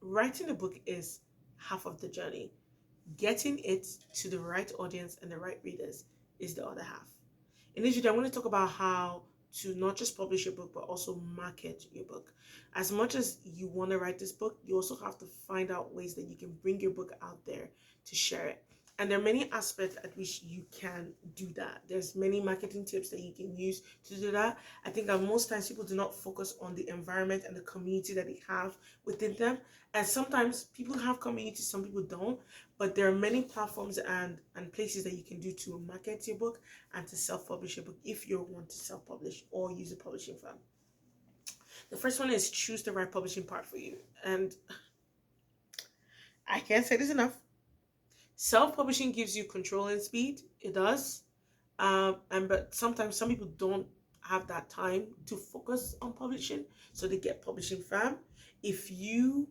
writing a book is half of the journey. Getting it to the right audience and the right readers is the other half. In this video, I want to talk about how to not just publish your book, but also market your book. As much as you want to write this book, you also have to find out ways that you can bring your book out there to share it. And there are many aspects at which you can do that. There's many marketing tips that you can use to do that. I think that most times people do not focus on the environment and the community that they have within them. And sometimes people have communities, some people don't. But there are many platforms and places that you can do to market your book and to self-publish your book if you want to self-publish or use a publishing firm. The first one is choose the right publishing part for you. And I can't say this enough. Self-publishing gives you control and speed. It does. But sometimes some people don't have that time to focus on publishing, so they get publishing firm. If you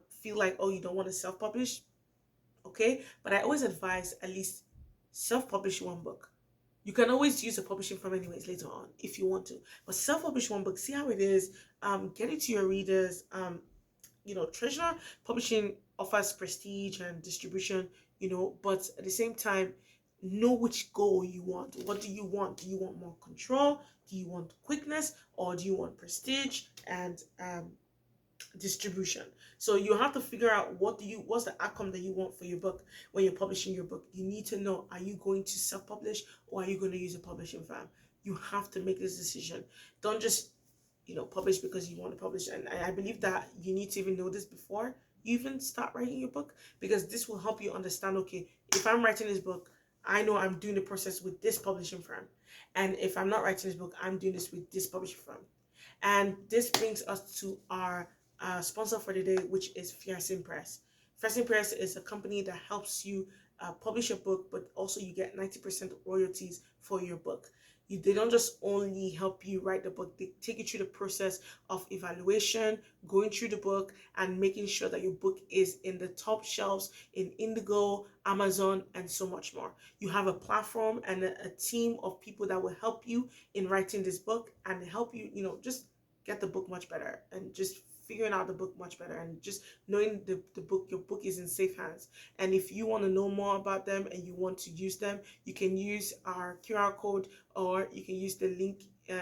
feel like, oh, you don't want to self-publish, okay, but I always advise at least self-publish one book. You can always use a publishing firm anyways later on if you want to, but self-publish one book, see how it is, get it to your readers. Traditional publishing offers prestige and distribution, but at the same time, know which goal you want. What do you want? Do you want more control? Do you want quickness? Or do you want prestige and distribution? So you have to figure out what's the outcome that you want for your book. When you're publishing your book, you need to know, are you going to self-publish or are you going to use a publishing firm? You have to make this decision. Don't just publish because you want to publish. And I believe that you need to even know this before you even start writing your book, because this will help you understand, okay, if I'm writing this book, I know I'm doing the process with this publishing firm, and if I'm not writing this book, I'm doing this with this publishing firm. And this brings us to our sponsor for the day, which is Fiercing Press. Fiercing Press is a company that helps you publish a book, but also you get 90% royalties for your book. They don't just only help you write the book, they take you through the process of evaluation, going through the book, and making sure that your book is in the top shelves in Indigo, Amazon, and so much more. You have a platform and a team of people that will help you in writing this book and help you, just get the book much better, and just figuring out the book much better, and just knowing your book is in safe hands. And if you want to know more about them and you want to use them, you can use our QR code, or you can use the link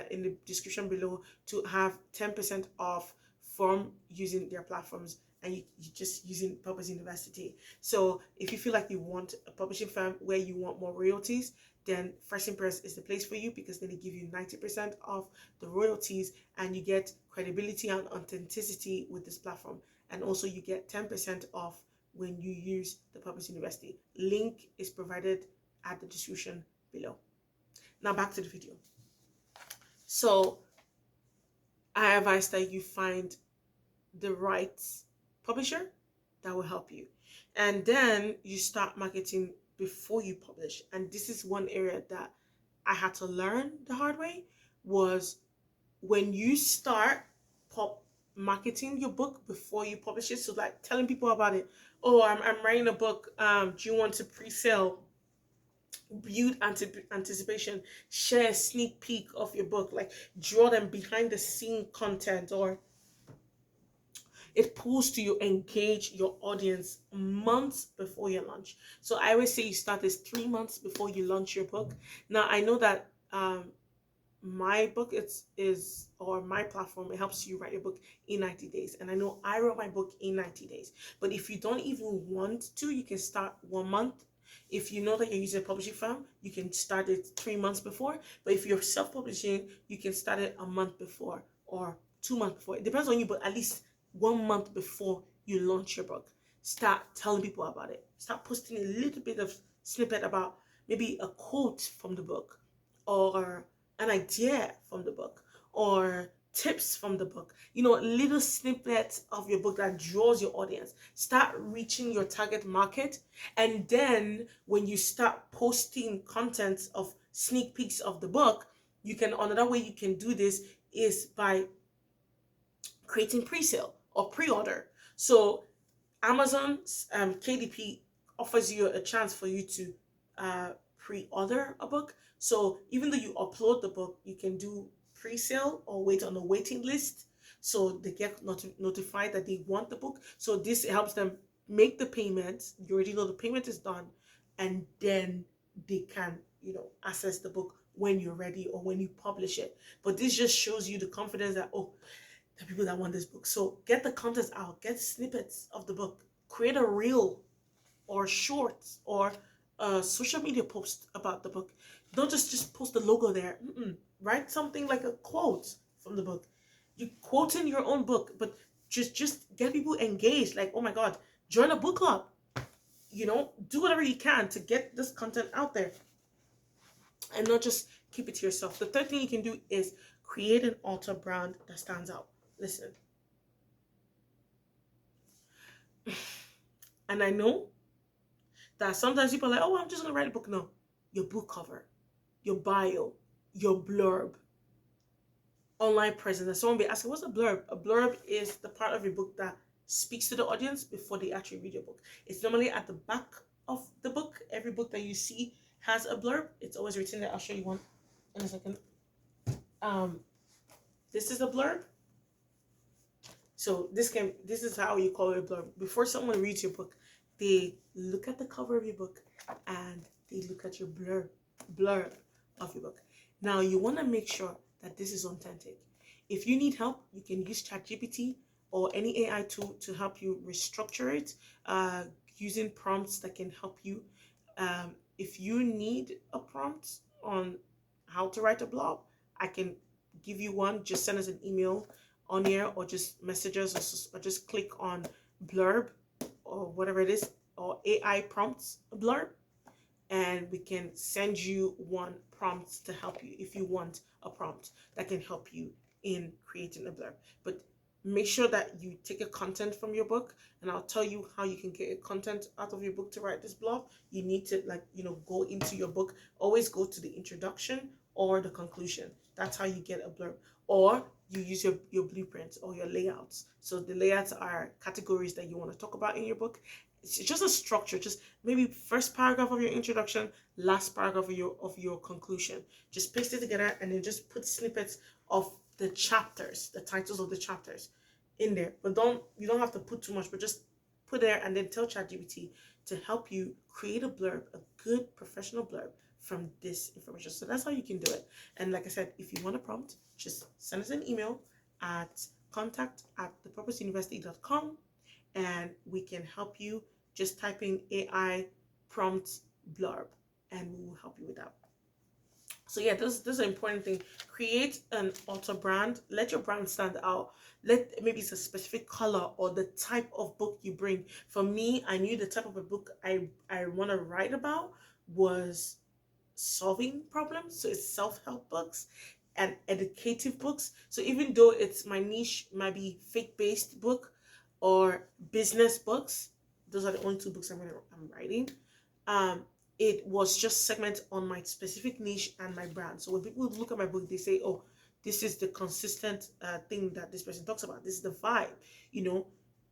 in the description below to have 10% off from using their platforms, and you just using Purpose University. So if you feel like you want a publishing firm where you want more royalties, then First Impress is the place for you, because then they give you 90% off the royalties, and you get credibility and authenticity with this platform. And also you get 10% off when you use the Purpose University. Link is provided at the description below. Now back to the video. So I advise that you find the right publisher that will help you, and then you start marketing before you publish. And this is one area that I had to learn the hard way, was when you start marketing your book before you publish it. So like telling people about it. Oh, I'm writing a book. Do you want to pre-sale? Build anticipation, share a sneak peek of your book, like draw them behind the scene content, or it pulls to you engage your audience months before your launch. So I always say you start this 3 months before you launch your book. Now I know that my book or my platform, it helps you write your book in 90 days, and I know I wrote my book in 90 days. But if you don't even want to, you can start 1 month. If you know that you're using a publishing firm, you can start it 3 months before. But if you're self-publishing, you can start it a month before or 2 months before. It depends on you, but at least 1 month before you launch your book, start telling people about it. Start posting a little bit of snippet about maybe a quote from the book, or an idea from the book, or tips from the book, little snippets of your book that draws your audience. Start reaching your target market. And then when you start posting content of sneak peeks of the book, another way you can do this is by creating pre-sale or pre-order. So Amazon's KDP offers you a chance for you to pre-order a book. So even though you upload the book, you can do pre-sale or wait on a waiting list. so they get notified that they want the book. So this helps them make the payment. You already know the payment is done, and then they can, access the book when you're ready or when you publish it. But this just shows you the confidence that, oh, the people that want this book. So get the contents out, get snippets of the book, create a reel or shorts or a social media post about the book. Don't just post the logo there. Write something like a quote from the book. You quote in your own book, but just get people engaged. Like, oh my God, join a book club. Do whatever you can to get this content out there, and not just keep it to yourself. The third thing you can do is create an author brand that stands out. Listen, and I know that sometimes people are like, oh, I'm just gonna write a book. No, your book cover, your bio, your blurb, online presence. And someone be asking, what's a blurb? A blurb is the part of your book that speaks to the audience before they actually read your book. It's normally at the back of the book. Every book that you see has a blurb. It's always written there. I'll show you one in a second. This is a blurb. So this is how you call it a blurb. Before someone reads your book, they look at the cover of your book and they look at your blurb of your book. Now you want to make sure that this is authentic. If you need help, you can use ChatGPT or any AI tool to help you restructure it, using prompts that can help you. If you need a prompt on how to write a blog, I can give you one. Just send us an email on here, or just message us, or just click on blurb or whatever it is, or AI prompts blurb, and we can send you one prompt to help you if you want a prompt that can help you in creating a blurb. But make sure that you take a content from your book, and I'll tell you how you can get a content out of your book to write this blog. You need to go into your book. Always go to the introduction or the conclusion. That's how you get a blurb. Or you use your blueprints or your layouts. So the layouts are categories that you want to talk about in your book. It's just a structure. Just maybe first paragraph of your introduction, last paragraph of your conclusion. Just paste it together and then just put snippets of the chapters, the titles of the chapters in there. But you don't have to put too much, but just put there, and then tell ChatGPT to help you create a blurb, a good professional blurb from this information. So that's how you can do it. And like I said, if you want a prompt, just send us an email at contact@thepurposeuniversity.com, and we can help you. Just type in AI prompt blurb and we will help you with that. So yeah, this is an important thing. Create an author brand. Let your brand stand out. Maybe it's a specific color or the type of book you bring. For me, I knew the type of a book I want to write about was solving problems. So it's self-help books and educative books. So even though it's my niche, might be faith-based book or business books, those are the only two books I'm writing. It was just segment on my specific niche and my brand. So when people look at my book, they say, oh, this is the consistent thing that this person talks about. This is the vibe,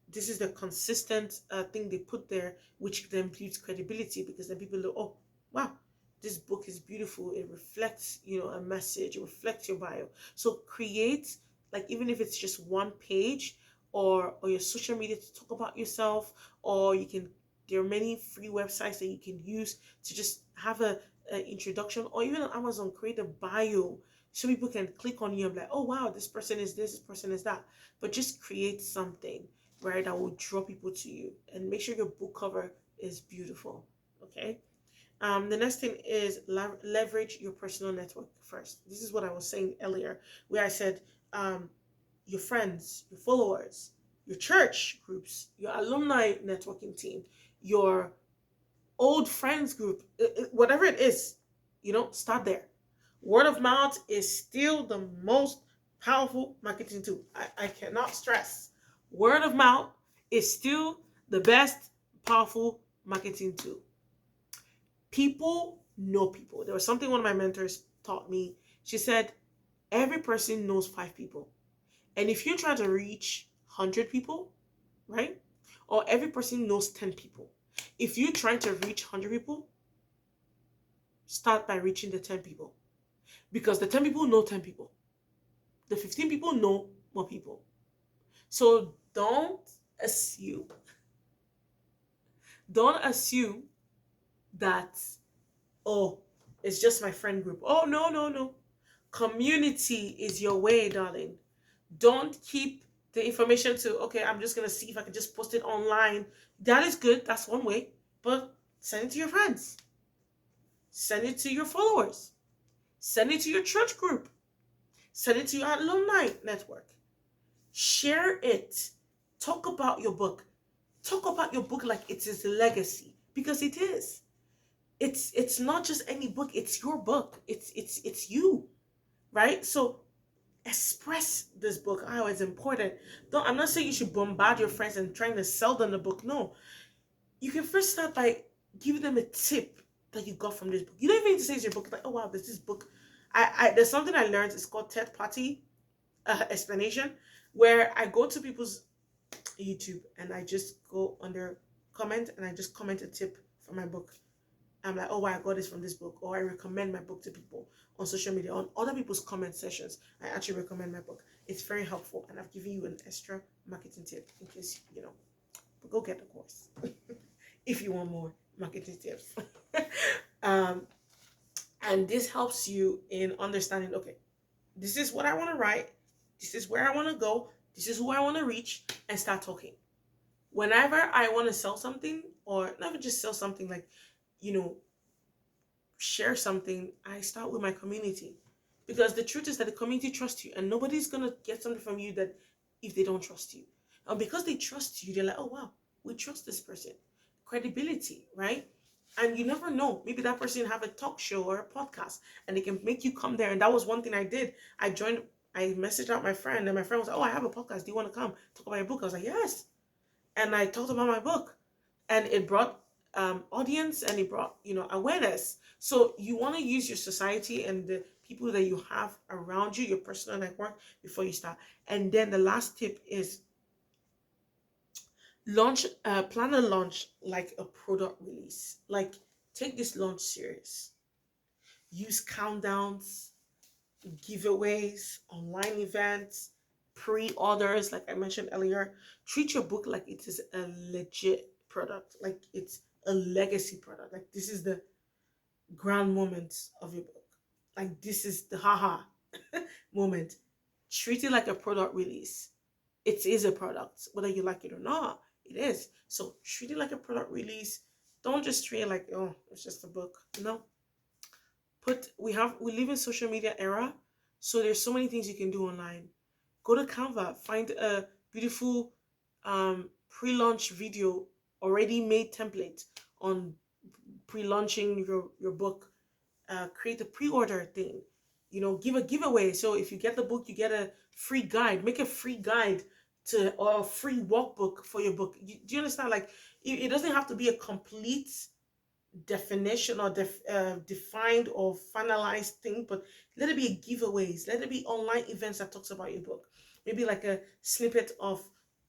this is the consistent thing they put there, which then builds credibility, because then people look, oh, wow, this book is beautiful. It reflects, a message. It reflects your bio. So create, like, even if it's just one page or your social media to talk about yourself, or there are many free websites that you can use to just have an introduction, or even on Amazon, create a bio so people can click on you and be like, oh wow, this person is this person is that. But just create something, right, that will draw people to you, and make sure your book cover is beautiful. Okay. The next thing is leverage your personal network first. This is what I was saying earlier, where I said your friends, your followers, your church groups, your alumni networking team, your old friends group, whatever it is, start there. Word of mouth is still the most powerful marketing tool. I cannot stress. Word of mouth is still the best powerful marketing tool. People know people. There was something one of my mentors taught me. She said, every person knows 5 people. And if you try to reach 100 people, right? Or every person knows 10 people. If you try to reach 100 people, start by reaching the 10 people. Because the 10 people know 10 people. The 15 people know more people. So assume, don't assume that, oh, it's just my friend group. Oh, no, no, no. Community is your way, darling. Don't keep the information to, okay, I'm just going to see if I can just post it online. That is good. That's one way. But send it to your friends, send it to your followers, send it to your church group, send it to your alumni network. Share it. Talk about your book. Talk about your book like it is a legacy, because it is. It's not just any book, it's your book. It's you, right? So express this book. Oh, it's important. Don't, I'm not saying you should bombard your friends and trying to sell them the book. No. You can first start by giving them a tip that you got from this book. You don't even need to say it's your book. Like, oh wow, there's this book. There's something I learned. It's called third party explanation, where I go to people's YouTube and I just go under comment and I just comment a tip for my book. I'm like, oh, wow, I got this from this book, or I recommend my book to people on social media, on other people's comment sessions. I actually recommend my book. It's very helpful, and I've given you an extra marketing tip in case you know. But go get the course if you want more marketing tips. um, and this helps you in understanding. Okay, this is what I want to write. This is where I want to go. This is who I want to reach, and start talking. Whenever I want to sell something, or not even just sell something, like, you know, share something, I start with my community. Because the truth is that the community trusts you, and nobody's going to get something from you that if they don't trust you. And because they trust you, they're like, oh, wow, we trust this person. Credibility, right? And you never know. Maybe that person have a talk show or a podcast and they can make you come there. And that was one thing I did. I messaged out my friend, and my friend was like, oh, I have a podcast. Do you want to come talk about your book? I was like, yes. And I talked about my book, and it brought audience, and it brought, you know, awareness. So you want to use your society and the people that you have around you, your personal network, before you start. And then the last tip is launch, plan a launch like a product release. Like, take this launch serious. Use countdowns, giveaways, online events, pre-orders, like I mentioned earlier. Treat your book like it is a legit product, like it's a legacy product. Like, this is the grand moment of your book. Like, this is the haha moment. Treat it like a product release. It is a product, whether you like it or not. It is. So treat it like a product release. Don't just treat it like, oh, it's just a book. No, we live in social media era, so there's so many things you can do online. Go to Canva, find a beautiful pre-launch video, already made template on pre-launching your book. Create a pre-order thing, you know, give a giveaway. So if you get the book, you get a free guide. Make a free guide to, or a free workbook for your book. Do you understand? Like, it doesn't have to be a complete definition or defined or finalized thing, but let it be giveaways, let it be online events that talks about your book, maybe like a snippet of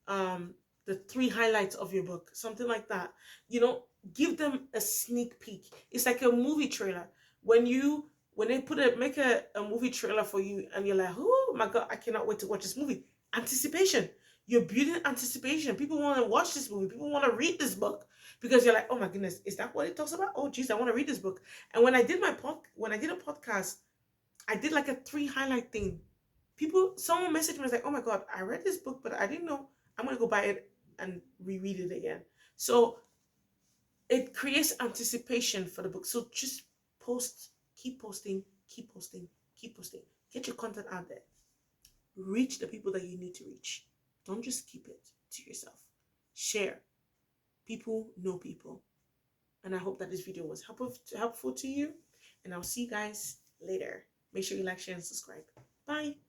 the three highlights of your book, something like that, you know. Give them a sneak peek. It's like a movie trailer. When they make a movie trailer for you, and you're like, oh my god, I cannot wait to watch this movie. Anticipation. You're building anticipation. People want to watch this movie, people want to read this book, because you're like, oh my goodness, is that what it talks about? Oh geez, I want to read this book. And when I did a podcast, I did like a three highlight thing. Someone messaged me, was like, oh my god, I read this book, but I didn't know. I'm gonna go buy it and reread it again. So it creates anticipation for the book. So just post, keep posting, keep posting, keep posting. Get your content out there. Reach the people that you need to reach. Don't just keep it to yourself. Share. People know people. And I hope that this video was helpful to you. And I'll see you guys later. Make sure you like, share, and subscribe. Bye.